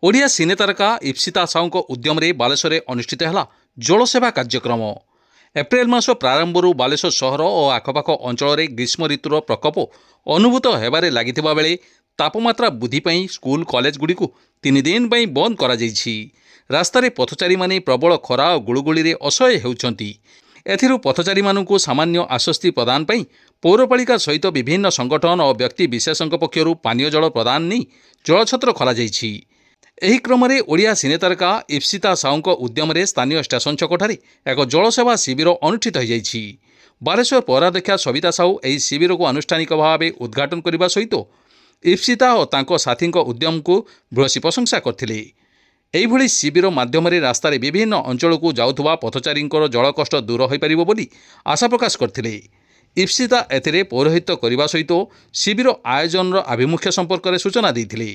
ओडिया सिने तारका इप्सिता साहू उद्यम बालेश्वर अनुष्ठित है जलसेवा कार्यक्रम। एप्रिल मास प्रारंभ बालेश्वर सहर और आखपाख अंचल ग्रीष्म ऋतुर प्रकोप अनुभूत होबार लगी बेले तापमात्रा वृद्धि पर स्कूल कॉलेज गुड़ी 3 दिन बंद कर रास्तार पथचारी माने प्रबल खरा और गुड़गुड़ी असह्य होती। एथिरू पथचारी मानू सामान्य आश्वस्ति प्रदान पर पौरपालिका सहित विभिन्न संगठन और व्यक्ति विशेषों पक्षर पानीय जल प्रदान नहीं जलछत्र खोल ଏହି କ୍ରମରେ ଓଡ଼ିଆ ସିନେତାରକା ଇପ୍ସିତା ସାହୁଙ୍କ ଉଦ୍ୟମରେ ସ୍ଥାନୀୟ ଷ୍ଟେସନ ଛକଠାରେ ଏକ ଜଳସେବା ଶିବିର ଅନୁଷ୍ଠିତ ହୋଇଯାଇଛି। ବାଲେଶ୍ୱର ପୌରାଧ୍ୟକ୍ଷା ସବିତା ସାହୁ ଏହି ଶିବିରକୁ ଆନୁଷ୍ଠାନିକ ଭାବେ ଉଦ୍ଘାଟନ କରିବା ସହିତ ଇପ୍ସିତା ଓ ତାଙ୍କ ସାଥୀଙ୍କ ଉଦ୍ୟମକୁ ଭୂୟସୀ ପ୍ରଶଂସା କରିଥିଲେ। ଏହିଭଳି ଶିବିର ମାଧ୍ୟମରେ ରାସ୍ତାରେ ବିଭିନ୍ନ ଅଞ୍ଚଳକୁ ଯାଉଥିବା ପଥଚାରୀଙ୍କର ଜଳକଷ୍ଟ ଦୂର ହୋଇପାରିବ ବୋଲି ଆଶା ପ୍ରକାଶ କରିଥିଲେ। ଇପ୍ସିତା ଏଥିରେ ପୌରୋହିତ୍ୟ କରିବା ସହିତ ଶିବିର ଆୟୋଜନର ଆଭିମୁଖ୍ୟ ସମ୍ପର୍କରେ ସୂଚନା ଦେଇଥିଲେ।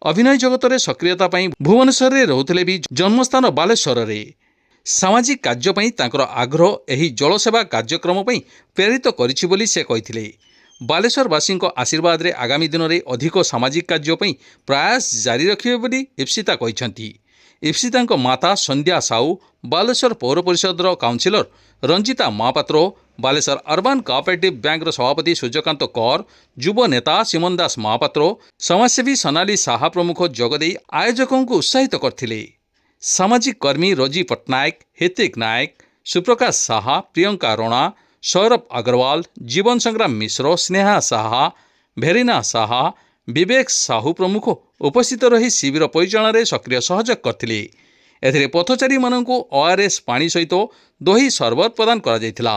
अभिनय जगत में सक्रियता भुवनेश्वर में रोते भी जन्मस्थान बालेश्वर में सामाजिक कार्यपाई आग्रह यही जलसेवा कार्यक्रम प्रेरित करी से कहते। बालेश्वरवासी आशीर्वाद रे आगामी दिन में अधिक सामाजिक कार्यपाई प्रयास जारी रखिबे इप्सिता कहते। इप्सिता माता संध्या साहू, बालेश्वर पौर परिषद councillor Ranjita Mahapatra, Baleswar urban cooperative bank सभापति सूर्यकांत कौर, युव नेता सिमन दास महापात्र, समाजसेवी सोनाली साहा प्रमुख जोगदे आयोजकों को उत्साहित करथिले। सामाजिक कर्मी रोजी पट्टनायक, हितिक नायक, सुप्रकाश साहा, प्रियंका रोणा, सौरभ अग्रवाल, जीवन संग्राम मिश्र, स्नेहा साहा, भेरीना साहा, विवेक साहू प्रमुख उपस्थित रही शिविर परिचालन सक्रिय सहयोग करथिले। एथिरे पथचारी मानू ओआरएस पानी सहित दही सरबत प्रदान करा जायथिला।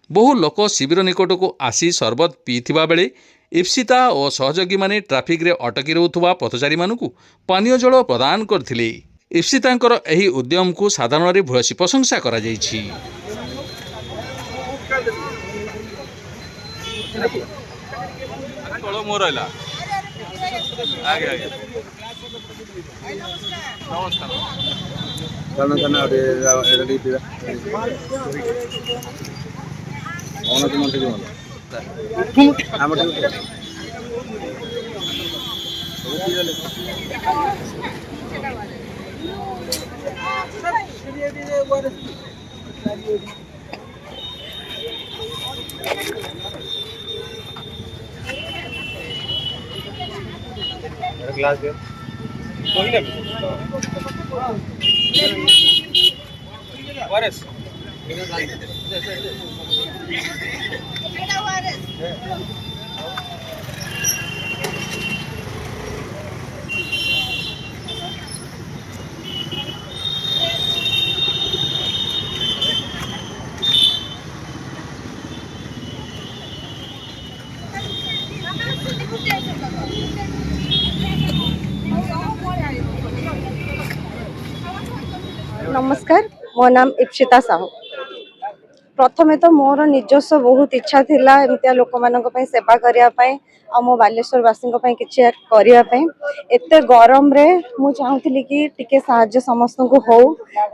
बहु लोक शिविर निकट को आसी सरबत पीथिबा बेले इप्सिता और सहयोगी माने ट्राफिक रे अटकी रहउथुवा पथचारी मानू पानीय जल प्रदान करथिले। इप्सितांकर एही उद्यम को साधारण रे भूयसी प्रशंसा करा जायछि। आगे आगे नमस्कार ग्लास दे वारस नमस्कार, मो नाम इप्सिता साहू। प्रथमे तो मोर निजस्व बहुत इच्छा थिला एमतिया लोक मानक पई सेवा करिया पई आ मो बालेश्वरवासी पई किछि करिया पई। एते गरम रे मु चाहूतिली कि टिके सहाय्य समस्त को हो,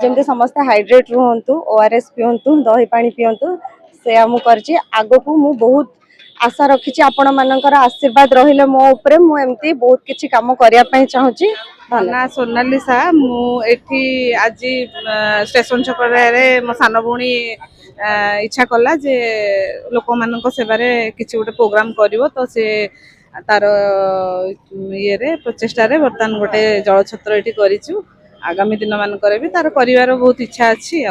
जेमते समस्त हाइड्रेट रहंतु, ओआरएस पियंतु, दही पानी पियंतु। से आमु करछि आगो को मु बहुत आशा रखिछि आपण मानकर आशीर्वाद रहिले मो ऊपर मु एमती बहुत किछि काम करिया पई चाहूछि। ना सोनाली साहा मु एठी आज स्टेशन छकरे मो सान भौणी इच्छा कला जे लोक मानक सेवारे किछि गोटे प्रोग्राम करिवो तो से तार ये रे प्रचेष्टा रे बर्तमान गोटे जलछत्र एठी करिछु। आगामी दिन मानकर भी तार परिवार बहुत इच्छा अछि।